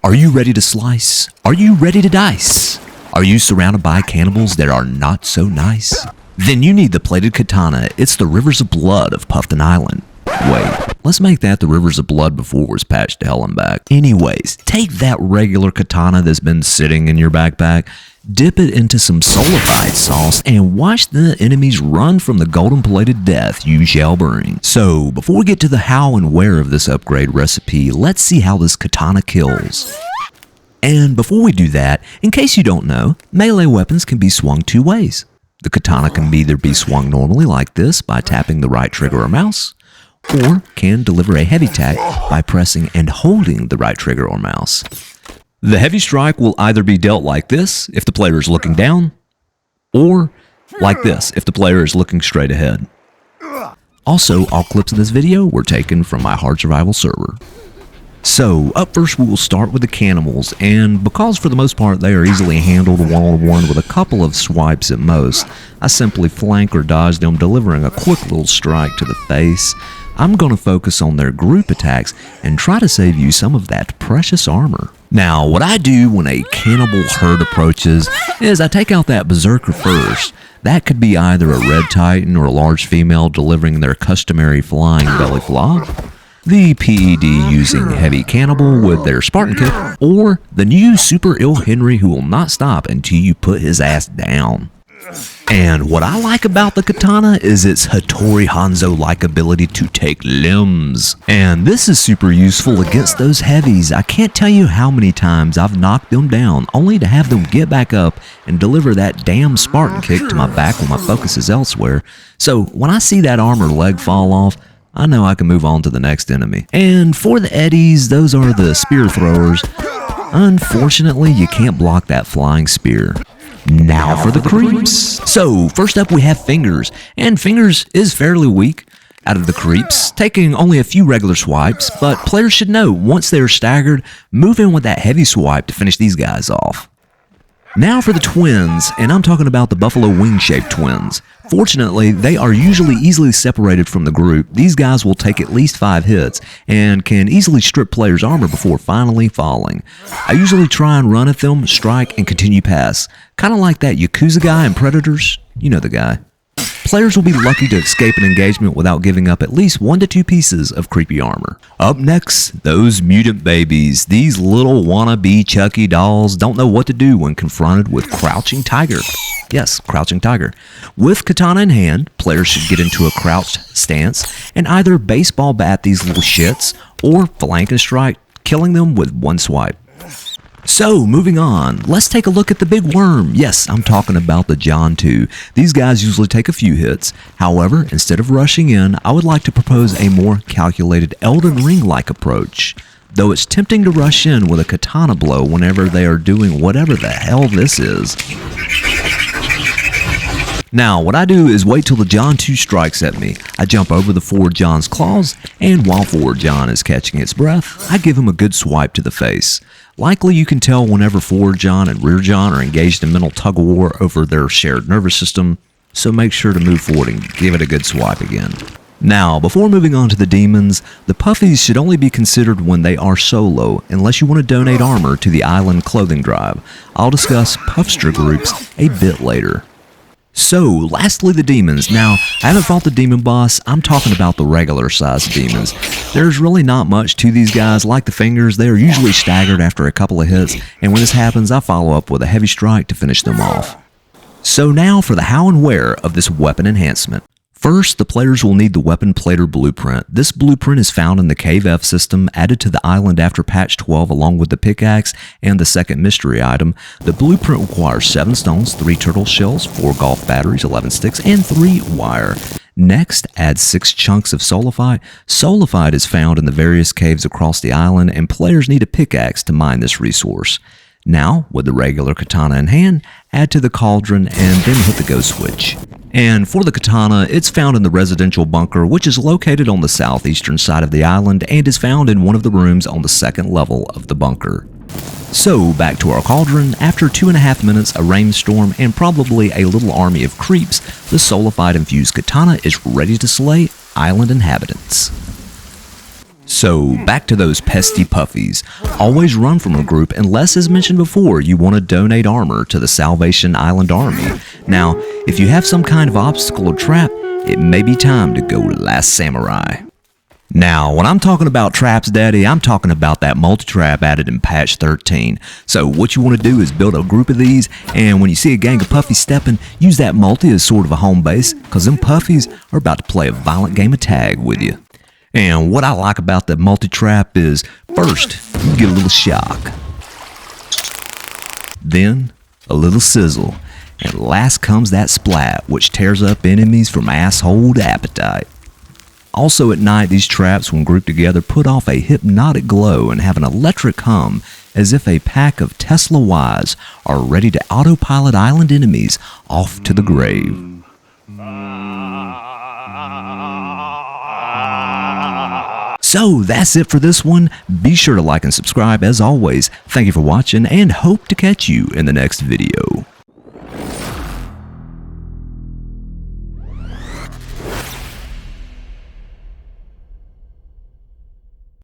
Are you ready to slice? Are you ready to dice? Are you surrounded by cannibals that are not so nice? Then you need the plated katana. It's the rivers of blood of Puffton Island. Wait, let's make that the rivers of blood before it was patched to hell and back. Anyways, take that regular katana that's been sitting in your backpack, dip it into some Solafite sauce, and watch the enemies run from the golden plated death you shall bring. So, before we get to the how and where of this upgrade recipe, let's see how this katana kills. And before we do that, in case you don't know, melee weapons can be swung two ways. The katana can either be swung normally like this by tapping the right trigger or mouse, or can deliver a heavy attack by pressing and holding the right trigger or mouse. The heavy strike will either be dealt like this if the player is looking down, or like this if the player is looking straight ahead. Also, all clips of this video were taken from my hard survival server. So, up first we will start with the Cannibals, and because for the most part they are easily handled one-on-one with a couple of swipes at most, I simply flank or dodge them, delivering a quick little strike to the face. I'm going to focus on their group attacks and try to save you some of that precious armor. Now, what I do when a cannibal herd approaches is I take out that berserker first. That could be either a red titan or a large female delivering their customary flying belly flop, the PED using heavy cannibal with their Spartan kick, or the new super ill Henry who will not stop until you put his ass down. And what I like about the katana is its Hattori Hanzo-like ability to take limbs. And this is super useful against those heavies. I can't tell you how many times I've knocked them down only to have them get back up and deliver that damn Spartan kick to my back when my focus is elsewhere. So when I see that armor leg fall off, I know I can move on to the next enemy. And for the eddies, those are the spear throwers. Unfortunately, you can't block that flying spear. Now for the creeps. So, first up we have Fingers, and Fingers is fairly weak out of the creeps, taking only a few regular swipes, but players should know once they are staggered, move in with that heavy swipe to finish these guys off. Now for the twins, and I'm talking about the buffalo wing-shaped twins. Fortunately, they are usually easily separated from the group. These guys will take at least 5 hits and can easily strip players' armor before finally falling. I usually try and run at them, strike, and continue pass. Kind of like that Yakuza guy in Predators. You know the guy. Players will be lucky to escape an engagement without giving up at least 1 to 2 pieces of creepy armor. Up next, those mutant babies. These little wannabe Chucky dolls don't know what to do when confronted with Crouching Tiger. Yes, Crouching Tiger. With katana in hand, players should get into a crouched stance and either baseball bat these little shits or flank and strike, killing them with one swipe. So, moving on, let's take a look at the big worm. Yes, I'm talking about the John 2. These guys usually take a few hits. However, instead of rushing in, I would like to propose a more calculated Elden Ring-like approach. Though it's tempting to rush in with a katana blow whenever they are doing whatever the hell this is. Now, what I do is wait till the John 2 strikes at me. I jump over the Forward John's claws, and while Forward John is catching its breath, I give him a good swipe to the face. Likely you can tell whenever Forward John and Rear John are engaged in mental tug-of-war over their shared nervous system, so make sure to move forward and give it a good swipe again. Now, before moving on to the demons, the puffies should only be considered when they are solo, unless you want to donate armor to the island clothing drive. I'll discuss puffster groups a bit later. So, lastly the demons. Now, I haven't fought the demon boss, I'm talking about the regular sized demons. There's really not much to these guys. Like the Fingers, they are usually staggered after a couple of hits, and when this happens, I follow up with a heavy strike to finish them off. So now for the how and where of this weapon enhancement. First, the players will need the Weapon Plater Blueprint. This blueprint is found in the Cave F system, added to the island after patch 12 along with the pickaxe and the second mystery item. The blueprint requires 7 stones, 3 turtle shells, 4 golf batteries, 11 sticks, and 3 wire. Next, add 6 chunks of Solafite. Solafite is found in the various caves across the island, and players need a pickaxe to mine this resource. Now, with the regular katana in hand, add to the cauldron and then hit the go switch. And for the katana, it's found in the residential bunker, which is located on the southeastern side of the island and is found in one of the rooms on the 2nd level of the bunker. So, back to our cauldron. After 2.5 minutes, a rainstorm, and probably a little army of creeps, the Solafite infused katana is ready to slay island inhabitants. So, back to those pesky puffies. Always run from a group unless, as mentioned before, you want to donate armor to the Salvation Island Army. Now, if you have some kind of obstacle or trap, it may be time to go Last Samurai. Now, when I'm talking about traps, Daddy, I'm talking about that multi-trap added in patch 13. So what you want to do is build a group of these, and when you see a gang of puffies stepping, use that multi as sort of a home base, because them puffies are about to play a violent game of tag with you. And what I like about the multi-trap is, first, you get a little shock, then a little sizzle, and last comes that splat, which tears up enemies from asshole to appetite. Also at night, these traps, when grouped together, put off a hypnotic glow and have an electric hum, as if a pack of Tesla Ys are ready to autopilot island enemies off to the grave. So that's it for this one. Be sure to like and subscribe as always. Thank you for watching and hope to catch you in the next video.